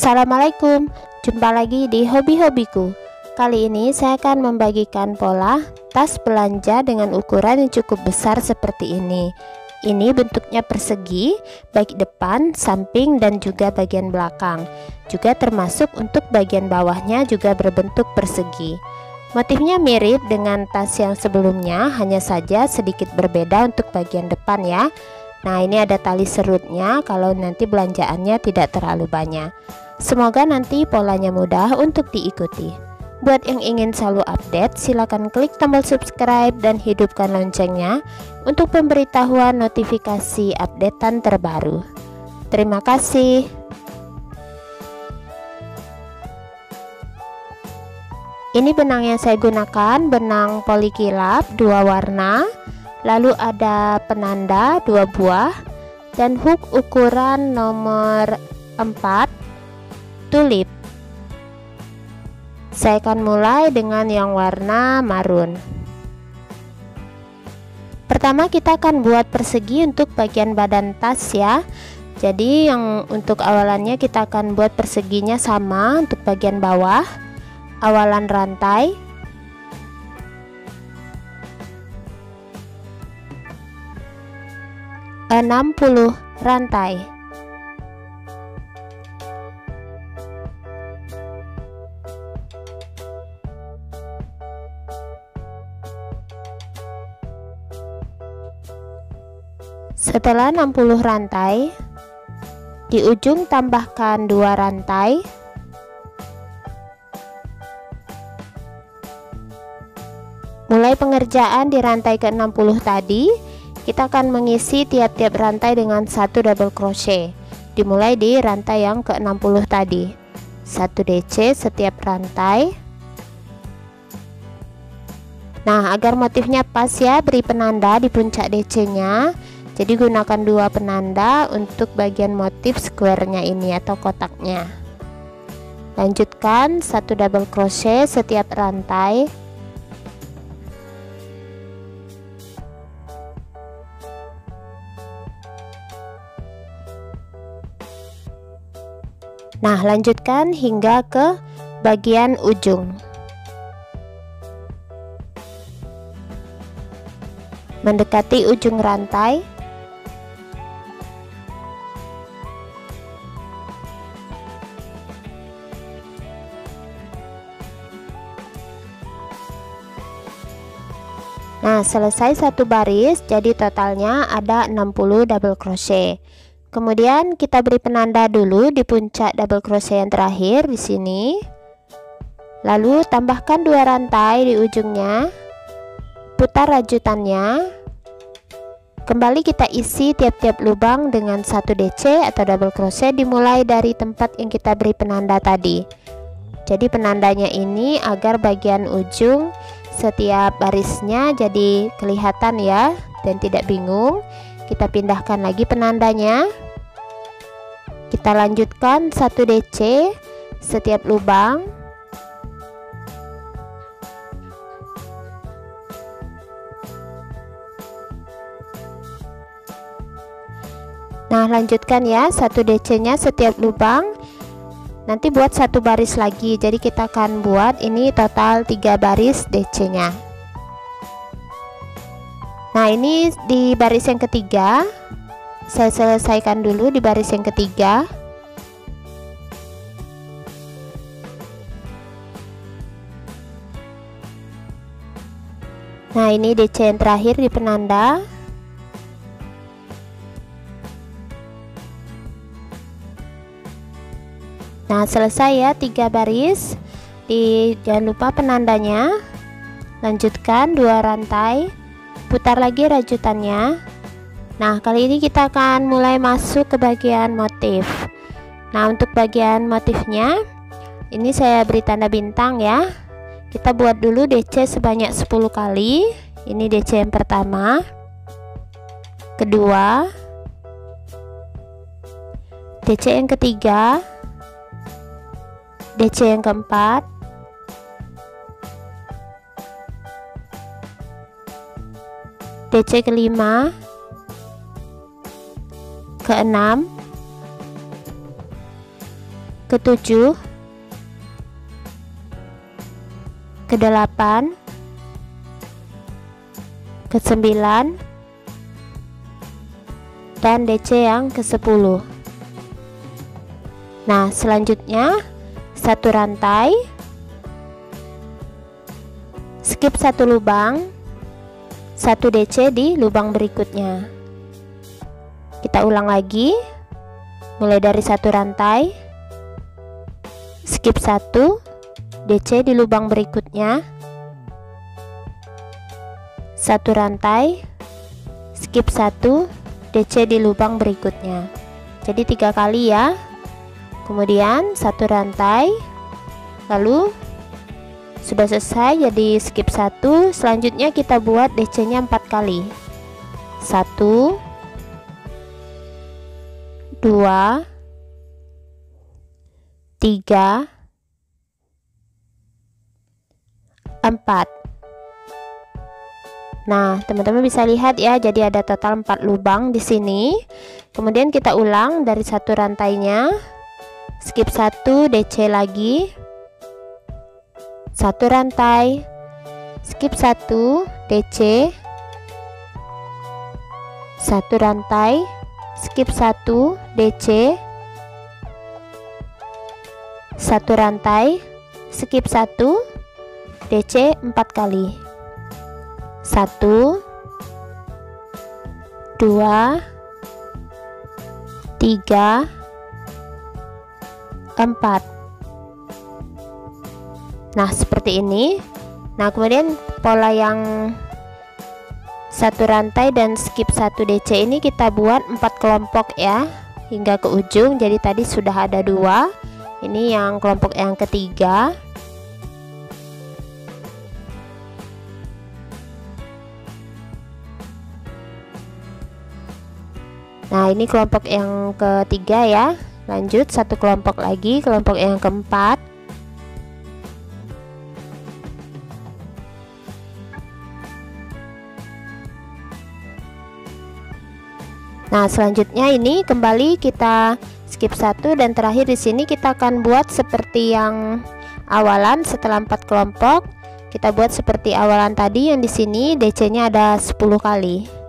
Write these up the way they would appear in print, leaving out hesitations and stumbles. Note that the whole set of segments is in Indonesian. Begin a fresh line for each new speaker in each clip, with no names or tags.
Assalamualaikum, jumpa lagi di hobi-hobiku. Kali ini saya akan membagikan pola tas belanja dengan ukuran yang cukup besar seperti ini. Ini bentuknya persegi, baik depan, samping, dan juga bagian belakang. Juga termasuk untuk bagian bawahnya juga berbentuk persegi. Motifnya mirip dengan tas yang sebelumnya, hanya saja sedikit berbeda untuk bagian depan ya. Nah, ini ada tali serutnya kalau nanti belanjaannya tidak terlalu banyak. Semoga nanti polanya mudah untuk diikuti. Buat yang ingin selalu update, silakan klik tombol subscribe dan hidupkan loncengnya untuk pemberitahuan notifikasi updatean terbaru. Terima kasih. Ini benang yang saya gunakan, benang polikilap 2 warna. Lalu ada penanda 2 buah dan hook ukuran nomor 4 tulip. Saya akan mulai dengan yang warna marun. Pertama kita akan buat persegi untuk bagian badan tas ya. Jadi yang untuk awalannya kita akan buat perseginya sama untuk bagian bawah. Awalan rantai 60 rantai. Setelah 60 rantai, di ujung tambahkan 2 rantai. Mulai pengerjaan di rantai ke-60 tadi, kita akan mengisi tiap-tiap rantai dengan 1 double crochet. Dimulai di rantai yang ke-60 tadi. 1 DC setiap rantai. Nah, agar motifnya pas ya, beri penanda di puncak DC-nya. Jadi gunakan 2 penanda untuk bagian motif square-nya ini atau kotaknya. Lanjutkan 1 double crochet setiap rantai. Nah, lanjutkan hingga ke bagian ujung. Mendekati ujung rantai. Nah, selesai 1 baris, jadi totalnya ada 60 double crochet. Kemudian kita beri penanda dulu di puncak double crochet yang terakhir di sini. Lalu tambahkan 2 rantai di ujungnya. Putar rajutannya. Kembali kita isi tiap-tiap lubang dengan 1 DC atau double crochet dimulai dari tempat yang kita beri penanda tadi. Jadi penandanya ini agar bagian ujung setiap barisnya jadi kelihatan ya dan tidak bingung. Kita pindahkan lagi penandanya. Kita lanjutkan 1 DC setiap lubang. Nah, lanjutkan ya 1 DC-nya setiap lubang. Nanti buat 1 baris lagi. Jadi kita akan buat ini total 3 baris DC-nya. Nah, ini di baris yang ketiga. Saya selesaikan dulu di baris yang ketiga. Nah, ini DC yang terakhir di penanda. Nah, selesai ya 3 baris. Jangan lupa penandanya. Lanjutkan 2 rantai. Putar lagi rajutannya. Nah, kali ini kita akan mulai masuk ke bagian motif. Nah, untuk bagian motifnya ini saya beri tanda bintang ya. Kita buat dulu DC sebanyak 10 kali. Ini DC yang pertama, kedua, DC yang ketiga, DC yang keempat, DC kelima, ke-6, ke-7, ke-8, ke-9, dan DC yang ke-10. Nah, selanjutnya satu rantai, skip satu lubang, satu DC di lubang berikutnya. Kita ulang lagi, mulai dari satu rantai, skip satu, DC di lubang berikutnya, satu rantai, skip satu, DC di lubang berikutnya. Jadi 3 kali ya. Kemudian satu rantai, lalu sudah selesai, jadi skip satu. Selanjutnya kita buat DC nya 4 kali. 1, 2, 3, 4. Nah, teman-teman bisa lihat ya, jadi ada total 4 lubang di sini. Kemudian kita ulang dari satu rantainya, skip satu, DC lagi, satu rantai, skip satu, DC, satu rantai, skip satu, DC, satu rantai, skip satu, DC 4 kali. 1, 2, 3, 4. Nah, seperti ini. Nah, kemudian pola yang satu rantai dan skip satu DC ini kita buat 4 kelompok ya, hingga ke ujung. Jadi tadi sudah ada 2, ini yang kelompok yang ketiga. Nah, ini kelompok yang ketiga ya. Lanjut satu kelompok lagi, kelompok yang keempat. Nah, selanjutnya ini kembali kita skip satu, dan terakhir di sini kita akan buat seperti yang awalan. Setelah 4 kelompok, kita buat seperti awalan tadi, yang di sini DC-nya ada 10 kali.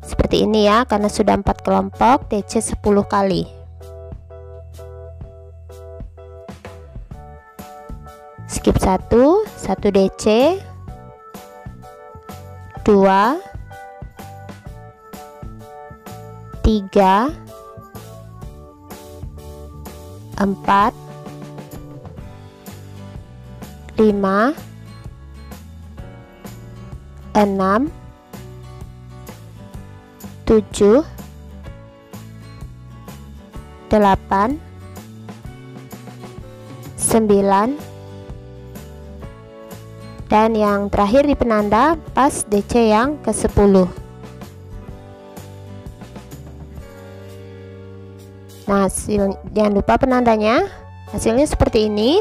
Seperti ini ya, karena sudah 4 kelompok, DC 10 kali. Skip 1, 1 DC, 2, 3, 4, 5, 6, 7, 8, 9, dan yang terakhir di penanda pas DC yang ke-10. Nah, jangan lupa penandanya. Hasilnya seperti ini.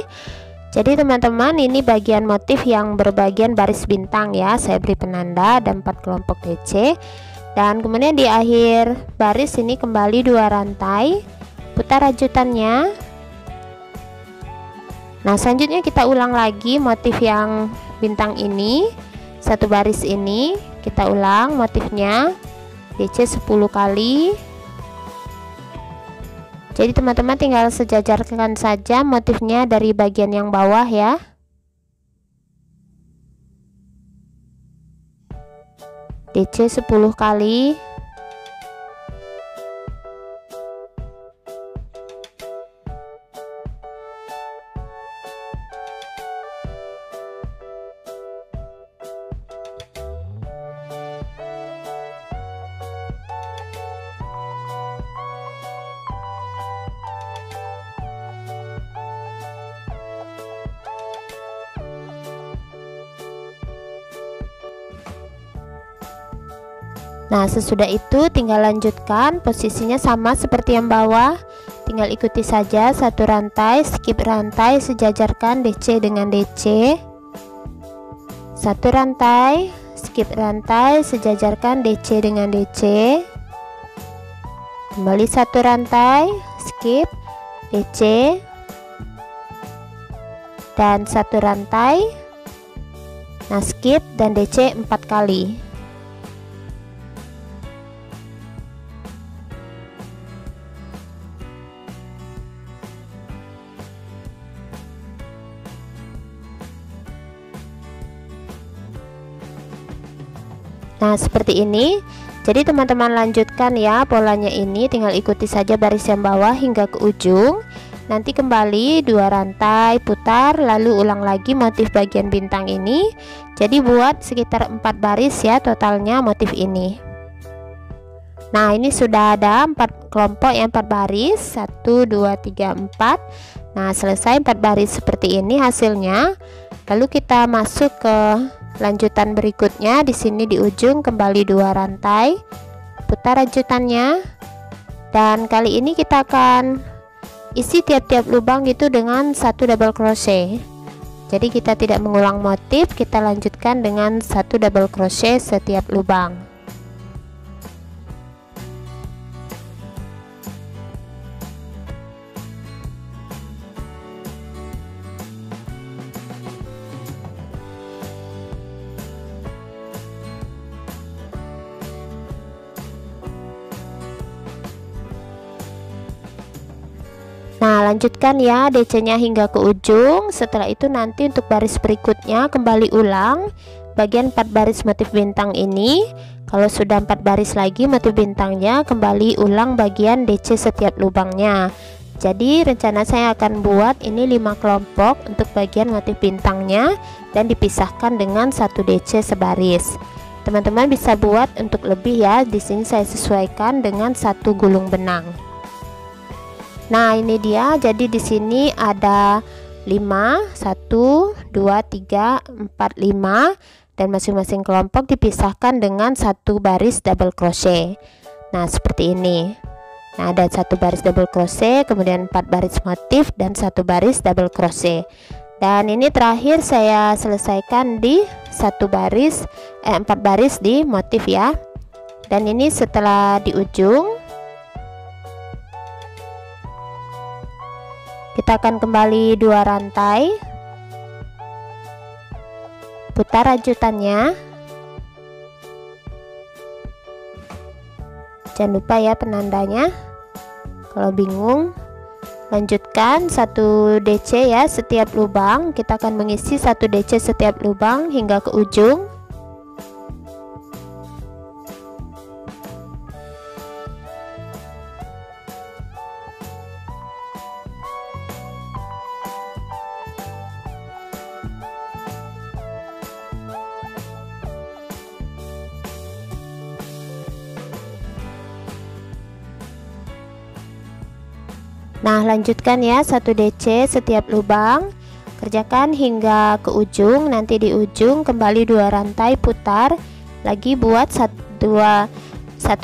Jadi teman-teman, ini bagian motif yang berbagian baris bintang ya. Saya beri penanda dan 4 kelompok DC. Dan kemudian di akhir baris ini kembali 2 rantai, putar rajutannya. Nah, selanjutnya kita ulang lagi motif yang bintang ini, satu baris ini kita ulang motifnya, DC 10 kali. Jadi teman-teman tinggal sejajarkan saja motifnya dari bagian yang bawah ya. DC 10 kali. Nah, sesudah itu tinggal lanjutkan, posisinya sama seperti yang bawah, tinggal ikuti saja satu rantai, skip rantai, sejajarkan DC dengan DC, satu rantai, skip rantai, sejajarkan DC dengan DC, kembali satu rantai, skip DC, dan 1 rantai. Nah, skip dan DC 4 kali. Nah, seperti ini. Jadi teman-teman lanjutkan ya polanya ini, tinggal ikuti saja baris yang bawah hingga ke ujung. Nanti kembali 2 rantai, putar, lalu ulang lagi motif bagian bintang ini. Jadi buat sekitar 4 baris ya totalnya motif ini. Nah, ini sudah ada 4 kelompok yang 4 baris, 1 2 3 4. Nah, selesai 4 baris seperti ini hasilnya. Lalu kita masuk ke lanjutan berikutnya. Di sini di ujung kembali 2 rantai, putar lanjutannya, dan kali ini kita akan isi tiap-tiap lubang itu dengan 1 double crochet. Jadi kita tidak mengulang motif, kita lanjutkan dengan 1 double crochet setiap lubang. Nah, lanjutkan ya DC-nya hingga ke ujung. Setelah itu nanti untuk baris berikutnya kembali ulang bagian 4 baris motif bintang ini. Kalau sudah 4 baris lagi motif bintangnya, kembali ulang bagian DC setiap lubangnya. Jadi rencana saya akan buat ini 5 kelompok untuk bagian motif bintangnya dan dipisahkan dengan 1 DC sebaris. Teman-teman bisa buat untuk lebih ya. Di sini saya sesuaikan dengan 1 gulung benang. Nah, ini dia. Jadi di sini ada 5, 1 2 3 4 5, dan masing-masing kelompok dipisahkan dengan 1 baris double crochet. Nah, seperti ini. Nah, ada 1 baris double crochet, kemudian 4 baris motif dan 1 baris double crochet. Dan ini terakhir saya selesaikan di 4 baris di motif ya. Dan ini setelah di ujung kita akan kembali 2 rantai, putar lanjutannya, jangan lupa ya penandanya kalau bingung. Lanjutkan 1 DC ya setiap lubang, kita akan mengisi 1 DC setiap lubang hingga ke ujung. Nah, lanjutkan ya 1 DC setiap lubang, kerjakan hingga ke ujung. Nanti di ujung kembali 2 rantai, putar lagi, buat 1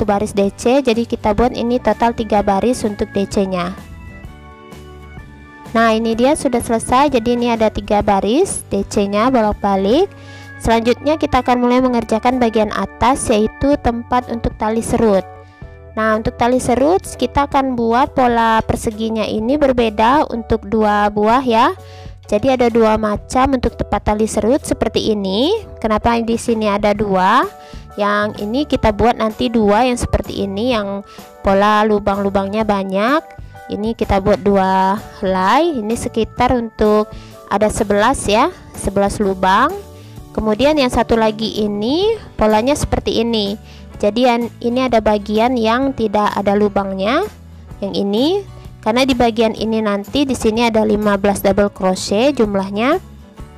baris DC. Jadi kita buat ini total 3 baris untuk DC nya. Nah, ini dia sudah selesai. Jadi ini ada 3 baris DC nya bolak-balik. Selanjutnya kita akan mulai mengerjakan bagian atas, yaitu tempat untuk tali serut. Nah, untuk tali serut kita akan buat pola perseginya ini berbeda untuk 2 buah ya. Jadi ada 2 macam untuk tempat tali serut seperti ini. Kenapa di sini ada 2? Yang ini kita buat nanti 2 yang seperti ini, yang pola lubang-lubangnya banyak. Ini kita buat 2 helai. Ini sekitar untuk ada 11 ya, 11 lubang. Kemudian yang satu lagi ini polanya seperti ini. Jadi ini ada bagian yang tidak ada lubangnya, yang ini, karena di bagian ini nanti di sini ada 15 double crochet jumlahnya.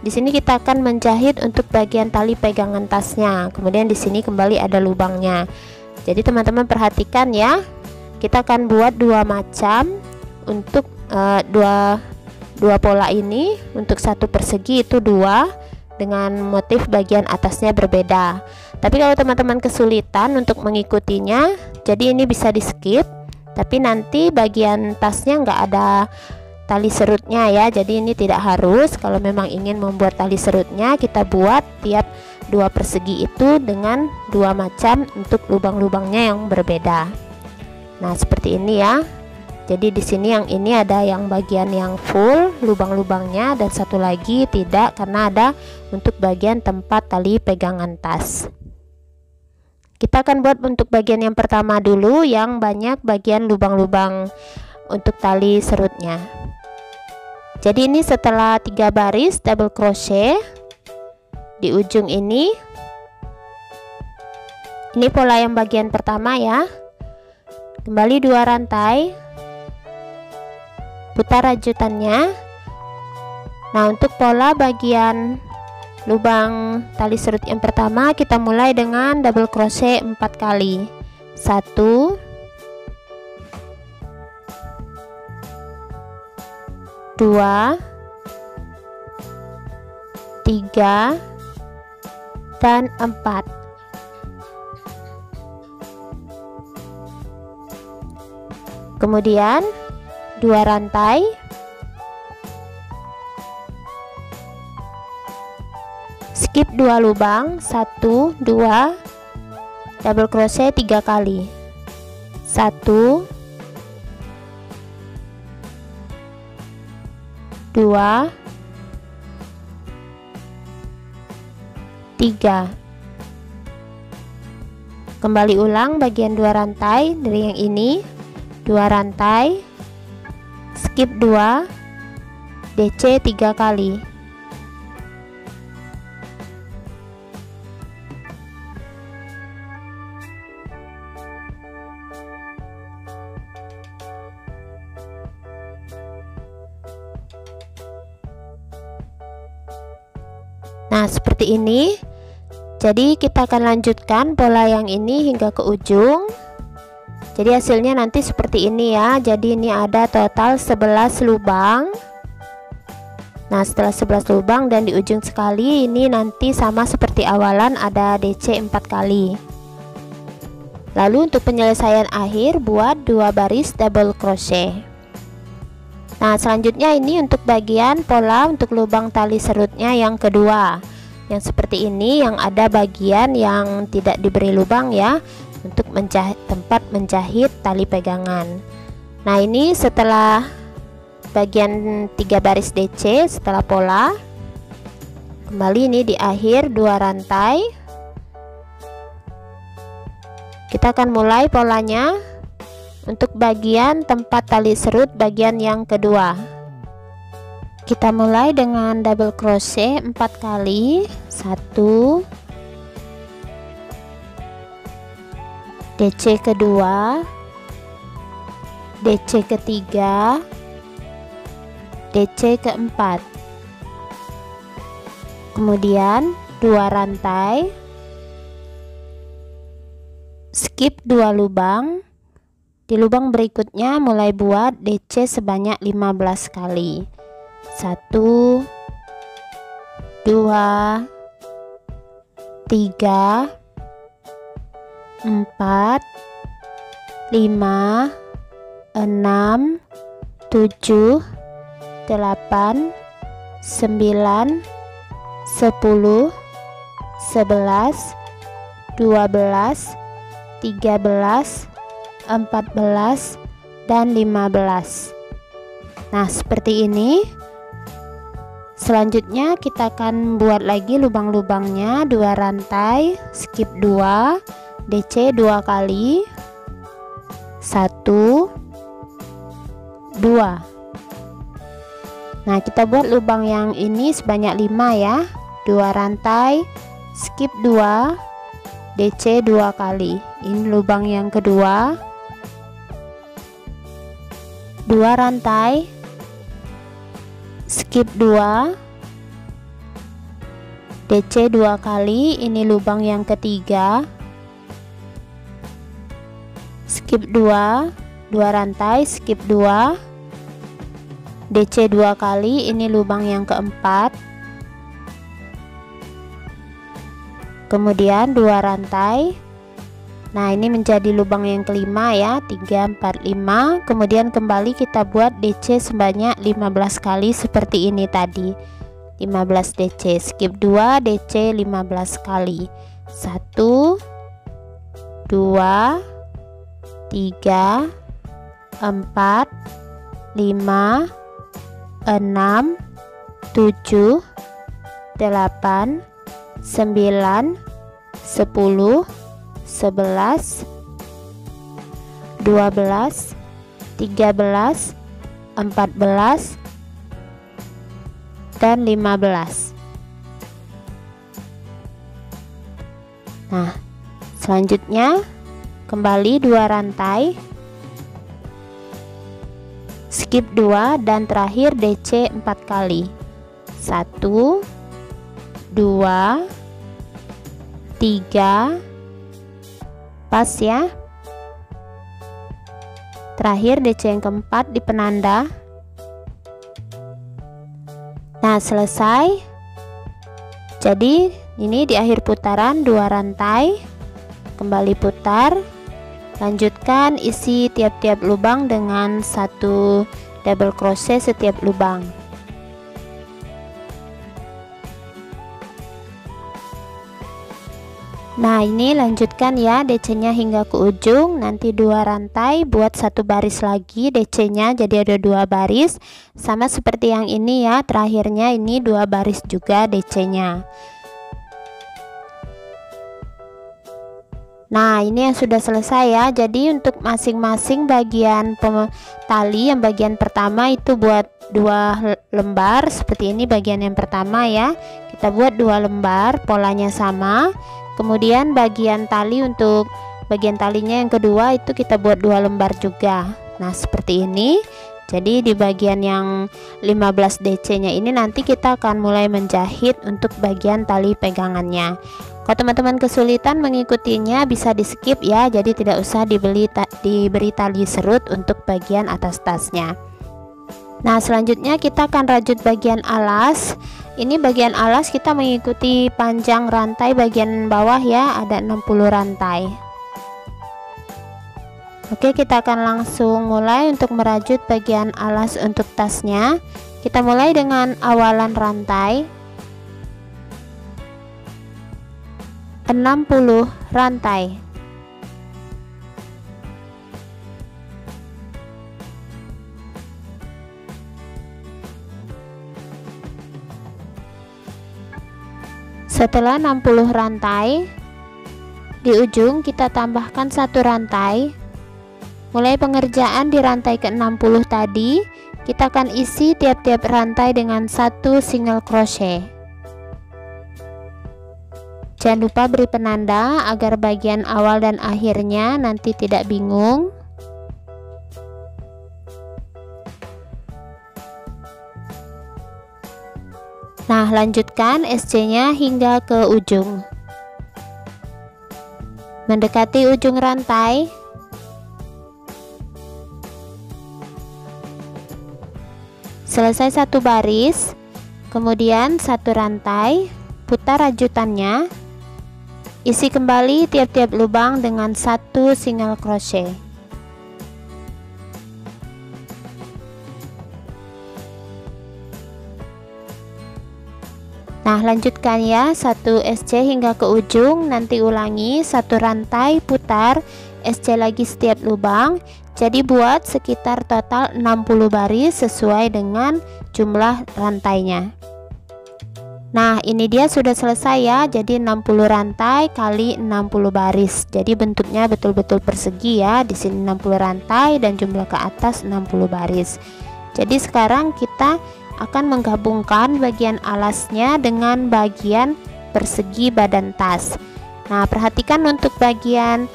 Di sini kita akan menjahit untuk bagian tali pegangan tasnya. Kemudian di sini kembali ada lubangnya. Jadi teman-teman perhatikan ya. Kita akan buat 2 macam untuk dua pola ini. Untuk 1 persegi itu 2 dengan motif bagian atasnya berbeda. Tapi kalau teman-teman kesulitan untuk mengikutinya, jadi ini bisa di skip. Tapi nanti bagian tasnya nggak ada tali serutnya ya, jadi ini tidak harus. Kalau memang ingin membuat tali serutnya, kita buat tiap 2 persegi itu dengan 2 macam untuk lubang-lubangnya yang berbeda. Nah, seperti ini ya. Jadi di sini yang ini ada yang bagian yang full lubang-lubangnya, dan satu lagi tidak, karena ada untuk bagian tempat tali pegangan tas. Kita akan buat untuk bagian yang pertama dulu, yang banyak bagian lubang-lubang untuk tali serutnya. Jadi ini setelah 3 baris double crochet di ujung ini pola yang bagian pertama ya. Kembali 2 rantai, putar rajutannya. Nah, untuk pola bagian lubang tali serut yang pertama, kita mulai dengan double crochet 4 kali. 1, 2, 3, dan 4. Kemudian 2 rantai, skip 2 lubang, 1, 2, double crochet 3 kali. 1, 2, 3. Kembali ulang bagian 2 rantai dari yang ini, 2 rantai, skip 2, DC 3 kali. Nah, seperti ini. Jadi kita akan lanjutkan pola yang ini hingga ke ujung. Jadi hasilnya nanti seperti ini ya. Jadi ini ada total 11 lubang. Nah, setelah 11 lubang dan di ujung sekali, ini nanti sama seperti awalan, ada DC 4 kali. Lalu untuk penyelesaian akhir, buat 2 baris double crochet. Nah, selanjutnya ini untuk bagian pola untuk lubang tali serutnya yang kedua, yang seperti ini, yang ada bagian yang tidak diberi lubang ya, untuk tempat menjahit tali pegangan. Nah, ini setelah bagian 3 baris DC setelah pola, kembali ini di akhir 2 rantai, kita akan mulai polanya untuk bagian tempat tali serut bagian yang kedua. Kita mulai dengan double crochet 4 kali. 1, DC kedua, DC ketiga, DC keempat. Kemudian 2 rantai, skip 2 lubang. Di lubang berikutnya mulai buat DC sebanyak 15 kali. 1, 2, 3, 4, 5, 6, 7, 8, 9, 10, 11, 12, 13, 14, dan 15. Nah, seperti ini. Selanjutnya kita akan buat lagi lubang-lubangnya, 2 rantai, skip 2, DC 2 kali. 1, 2. Nah, kita buat lubang yang ini sebanyak 5 ya. 2 rantai, skip 2, DC 2 kali. Ini lubang yang kedua. 2 rantai, skip 2, DC 2 kali. Ini lubang yang ketiga. Skip 2, 2 rantai, skip 2, DC 2 kali. Ini lubang yang keempat. Kemudian 2 rantai. Nah, ini menjadi lubang yang kelima ya, 3, 4, 5. Kemudian kembali kita buat DC sebanyak 15 kali seperti ini tadi. 15 DC, skip 2, DC 15 kali. 1, 2, 3, 4, 5, 6, 7, 8, 9, 10, 11, 12, 13, 14, dan 15. Nah, selanjutnya kembali 2 rantai, skip 2, dan terakhir DC 4 kali. 1, 2, 3, pas ya. Terakhir DC yang keempat di penanda. Nah, selesai. Jadi ini di akhir putaran 2 rantai, kembali putar, lanjutkan isi tiap-tiap lubang dengan 1 double crochet setiap lubang. Nah, ini lanjutkan ya DC nya hingga ke ujung, nanti 2 rantai buat 1 baris lagi DC nya, jadi ada 2 baris sama seperti yang ini ya. Terakhirnya ini 2 baris juga DC nya. Nah, ini yang sudah selesai ya. Jadi untuk masing-masing bagian tali, yang bagian pertama itu buat 2 lembar seperti ini. Bagian yang pertama ya, kita buat 2 lembar, polanya sama. Kemudian bagian tali, untuk bagian talinya yang kedua itu kita buat 2 lembar juga. Nah, seperti ini. Jadi di bagian yang 15 DC nya ini nanti kita akan mulai menjahit untuk bagian tali pegangannya. Kalau teman-teman kesulitan mengikutinya bisa di skip ya, jadi tidak usah diberi tali serut untuk bagian atas tasnya. Nah, selanjutnya kita akan rajut bagian alas. Ini bagian alas kita mengikuti panjang rantai bagian bawah ya, ada 60 rantai. Oke, kita akan langsung mulai untuk merajut bagian alas untuk tasnya. Kita mulai dengan awalan rantai 60 rantai. Setelah 60 rantai, di ujung kita tambahkan 1 rantai. Mulai pengerjaan di rantai ke-60 tadi, kita akan isi tiap-tiap rantai dengan 1 single crochet. Jangan lupa beri penanda agar bagian awal dan akhirnya nanti tidak bingung. Nah, lanjutkan SC-nya hingga ke ujung. Mendekati ujung rantai, selesai 1 baris, kemudian 1 rantai, putar rajutannya, isi kembali tiap-tiap lubang dengan 1 single crochet. Nah, lanjutkan ya 1 SC hingga ke ujung, nanti ulangi 1 rantai, putar SC lagi setiap lubang. Jadi buat sekitar total 60 baris sesuai dengan jumlah rantainya. Nah, ini dia sudah selesai ya. Jadi 60 rantai kali 60 baris. Jadi bentuknya betul-betul persegi ya. Di sini 60 rantai dan jumlah ke atas 60 baris. Jadi sekarang kita akan menggabungkan bagian alasnya dengan bagian persegi badan tas. Nah, perhatikan untuk bagian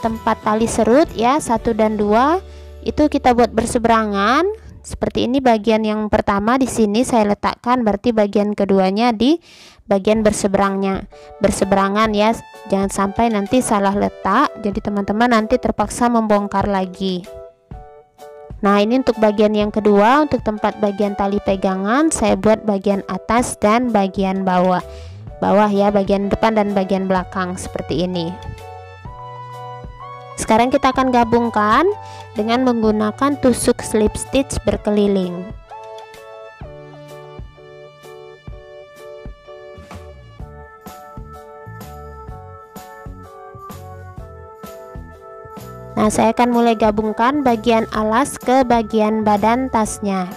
tempat tali serut ya, 1 dan 2 itu kita buat berseberangan seperti ini. Bagian yang pertama di sini saya letakkan, berarti bagian keduanya di bagian berseberangan ya, jangan sampai nanti salah letak, jadi teman-teman nanti terpaksa membongkar lagi. Nah, ini untuk bagian yang kedua, untuk tempat bagian tali pegangan saya buat bagian atas dan bagian bawah ya, bagian depan dan bagian belakang seperti ini. Sekarang kita akan gabungkan dengan menggunakan tusuk slip stitch berkeliling. Nah, saya akan mulai gabungkan bagian alas ke bagian badan tasnya.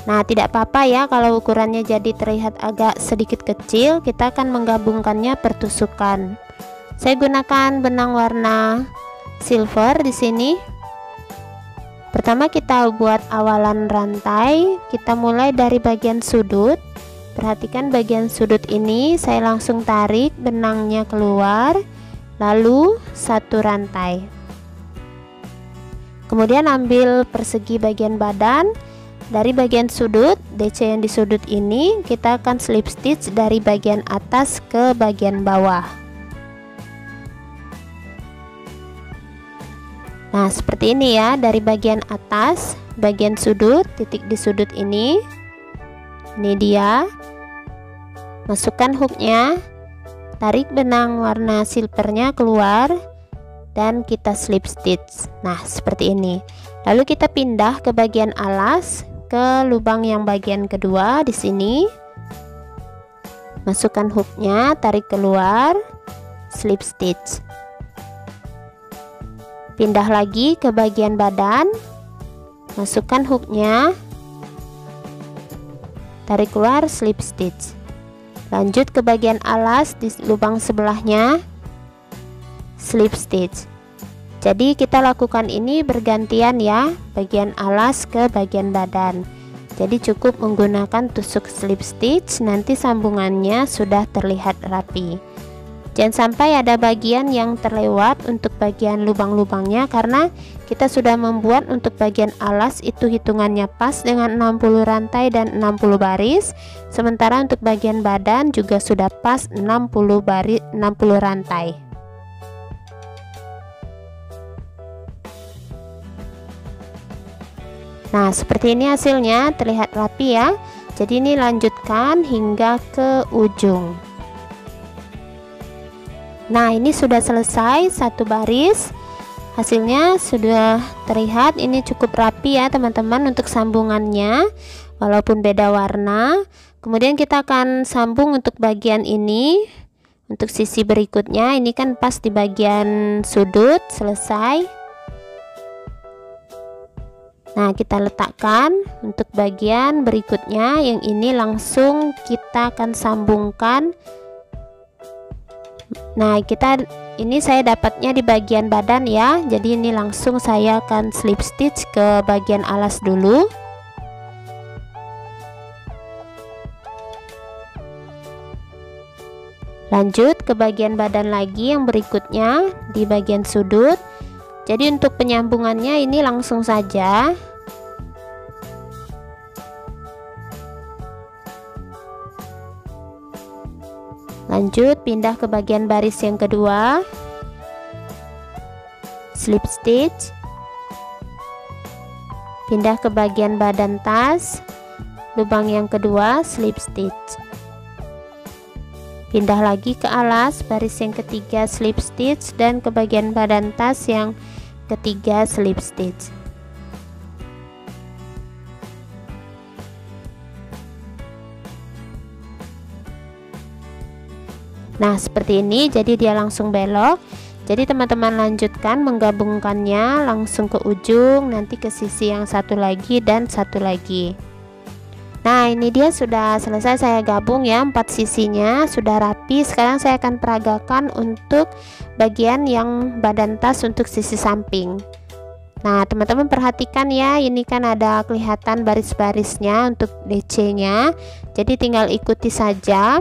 Nah, tidak apa-apa ya kalau ukurannya jadi terlihat agak sedikit kecil, kita akan menggabungkannya pertusukan. Saya gunakan benang warna silver di sini. Pertama kita buat awalan rantai, kita mulai dari bagian sudut. Perhatikan bagian sudut ini, saya langsung tarik benangnya keluar, lalu satu rantai. Kemudian ambil persegi bagian badan. Dari bagian sudut, DC yang di sudut ini kita akan slip stitch dari bagian atas ke bagian bawah. Nah, seperti ini ya, dari bagian atas, bagian sudut, titik di sudut ini. Ini dia. Masukkan hooknya, tarik benang warna silvernya keluar, dan kita slip stitch. Nah, seperti ini. Lalu kita pindah ke bagian alas, ke lubang yang bagian kedua di sini. Masukkan hooknya, tarik keluar, slip stitch. Pindah lagi ke bagian badan, masukkan hooknya, tarik keluar, slip stitch. Lanjut ke bagian alas di lubang sebelahnya, slip stitch. Jadi kita lakukan ini bergantian ya, bagian alas ke bagian badan. Jadi cukup menggunakan tusuk slip stitch, nanti sambungannya sudah terlihat rapi. Jangan sampai ada bagian yang terlewat untuk bagian lubang-lubangnya, karena kita sudah membuat untuk bagian alas itu hitungannya pas dengan 60 rantai dan 60 baris. Sementara untuk bagian badan juga sudah pas 60 rantai. Nah, seperti ini hasilnya, terlihat rapi ya. Jadi ini lanjutkan hingga ke ujung. Nah, ini sudah selesai satu baris. Hasilnya sudah terlihat, ini cukup rapi ya teman-teman untuk sambungannya, walaupun beda warna. Kemudian kita akan sambung untuk bagian ini. Untuk sisi berikutnya, ini kan pas di bagian sudut, selesai. Nah, kita letakkan untuk bagian berikutnya, yang ini langsung kita akan sambungkan. Nah, ini saya dapatnya di bagian badan ya, jadi ini langsung saya akan slip stitch ke bagian alas dulu. Lanjut ke bagian badan lagi yang berikutnya di bagian sudut. Jadi untuk penyambungannya ini langsung saja. Lanjut pindah ke bagian baris yang kedua, slip stitch. Pindah ke bagian badan tas, lubang yang kedua, slip stitch. Pindah lagi ke alas, baris yang ketiga, slip stitch, dan ke bagian badan tas yang ketiga, slip stitch. Nah, seperti ini, jadi dia langsung belok. Jadi teman-teman lanjutkan menggabungkannya langsung ke ujung, nanti ke sisi yang satu lagi dan satu lagi. Nah, ini dia sudah selesai saya gabung ya, 4 sisinya sudah rapi. Sekarang saya akan peragakan untuk bagian yang badan tas untuk sisi samping. Nah, teman-teman perhatikan ya, ini kan ada kelihatan baris-barisnya untuk DC-nya. Jadi tinggal ikuti saja.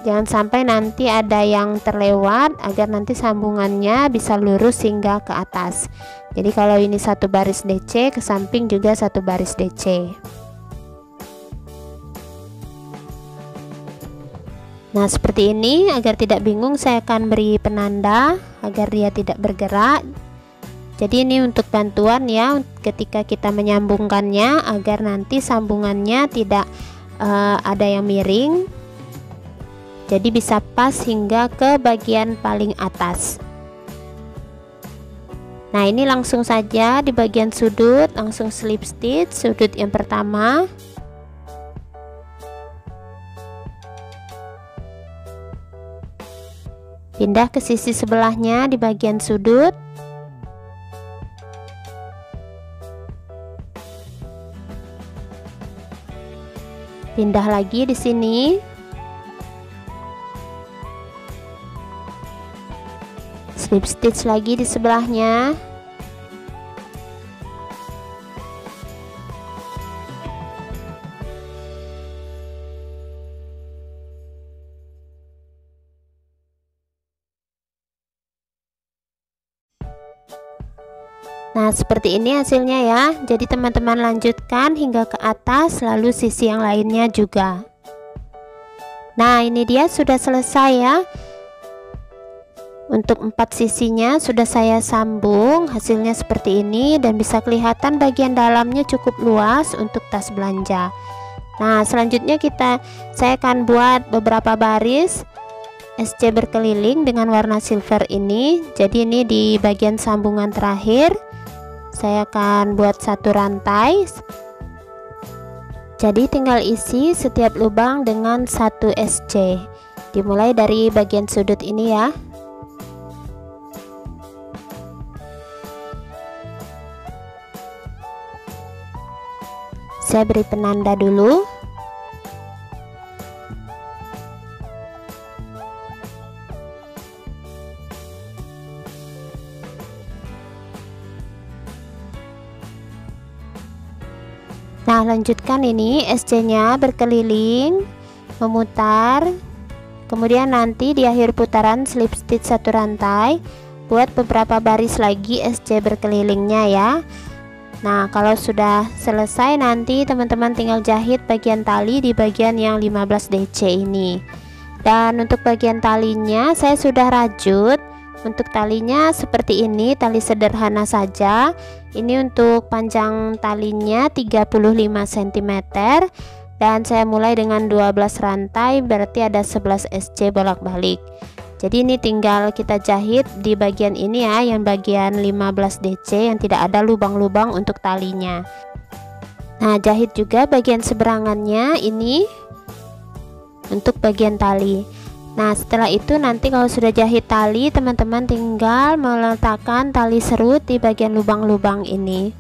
Jangan sampai nanti ada yang terlewat, agar nanti sambungannya bisa lurus hingga ke atas. Jadi kalau ini satu baris DC, ke samping juga satu baris DC. Nah, seperti ini. Agar tidak bingung, saya akan beri penanda agar dia tidak bergerak. Jadi ini untuk bantuan ya, ketika kita menyambungkannya, agar nanti sambungannya tidak ada yang miring. Jadi bisa pas hingga ke bagian paling atas. Nah, ini langsung saja di bagian sudut, langsung slip stitch sudut yang pertama. Pindah ke sisi sebelahnya di bagian sudut. Pindah lagi di sini. Slip stitch lagi di sebelahnya. Nah, seperti ini hasilnya ya. Jadi teman-teman lanjutkan hingga ke atas, lalu sisi yang lainnya juga. Nah, ini dia sudah selesai ya. Untuk 4 sisinya sudah saya sambung, hasilnya seperti ini dan bisa kelihatan bagian dalamnya cukup luas untuk tas belanja. Nah, selanjutnya saya akan buat beberapa baris SC berkeliling dengan warna silver ini. Jadi ini di bagian sambungan terakhir saya akan buat satu rantai. Jadi tinggal isi setiap lubang dengan satu SC. Dimulai dari bagian sudut ini ya. Saya beri penanda dulu. Nah, lanjutkan ini SC-nya berkeliling, memutar. Kemudian nanti di akhir putaran slip stitch satu rantai, buat beberapa baris lagi SC berkelilingnya ya. Nah, kalau sudah selesai nanti teman-teman tinggal jahit bagian tali di bagian yang 15 DC ini. Dan untuk bagian talinya saya sudah rajut. Untuk talinya seperti ini, tali sederhana saja. Ini untuk panjang talinya 35 cm dan saya mulai dengan 12 rantai, berarti ada 11 SC bolak-balik. Jadi ini tinggal kita jahit di bagian ini ya, yang bagian 15 DC yang tidak ada lubang-lubang untuk talinya. Nah, jahit juga bagian seberangannya ini untuk bagian tali. Nah, setelah itu nanti kalau sudah jahit tali, teman-teman tinggal meletakkan tali serut di bagian lubang-lubang ini.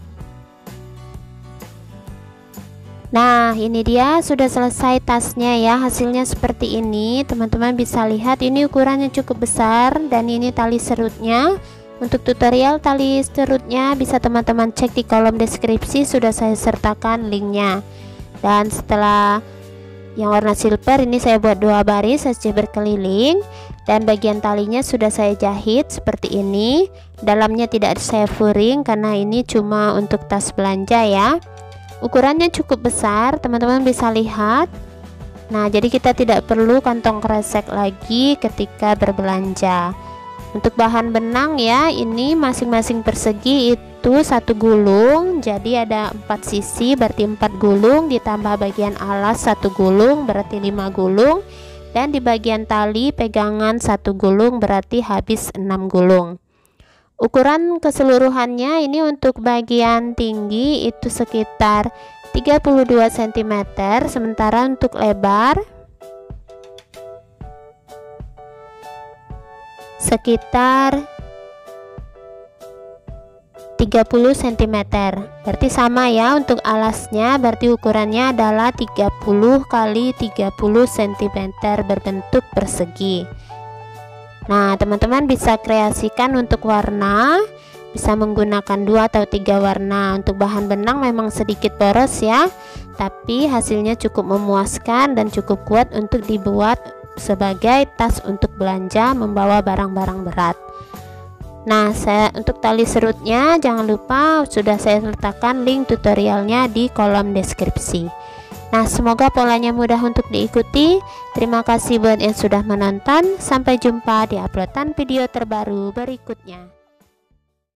Nah, ini dia sudah selesai tasnya ya. Hasilnya seperti ini. Teman-teman bisa lihat ini ukurannya cukup besar dan ini tali serutnya. Untuk tutorial tali serutnya bisa teman-teman cek di kolom deskripsi, sudah saya sertakan linknya. Dan setelah yang warna silver ini saya buat 2 baris SC berkeliling dan bagian talinya sudah saya jahit seperti ini. Dalamnya tidak saya furing karena ini cuma untuk tas belanja ya. Ukurannya cukup besar, teman-teman bisa lihat. Nah, jadi kita tidak perlu kantong kresek lagi ketika berbelanja. Untuk bahan benang ya, ini masing-masing persegi itu 1 gulung. Jadi ada 4 sisi berarti 4 gulung, ditambah bagian alas 1 gulung berarti 5 gulung, dan di bagian tali pegangan 1 gulung berarti habis 6 gulung. Ukuran keseluruhannya ini untuk bagian tinggi itu sekitar 32 cm, sementara untuk lebar sekitar 30 cm. Berarti sama ya, untuk alasnya berarti ukurannya adalah 30 kali 30 cm berbentuk persegi. Nah, teman-teman bisa kreasikan untuk warna, bisa menggunakan 2 atau 3 warna. Untuk bahan benang memang sedikit boros ya, tapi hasilnya cukup memuaskan dan cukup kuat untuk dibuat sebagai tas untuk belanja membawa barang-barang berat. Nah, untuk tali serutnya jangan lupa sudah saya letakkan link tutorialnya di kolom deskripsi. Nah, semoga polanya mudah untuk diikuti. Terima kasih buat yang sudah menonton. Sampai jumpa di uploadan video terbaru berikutnya.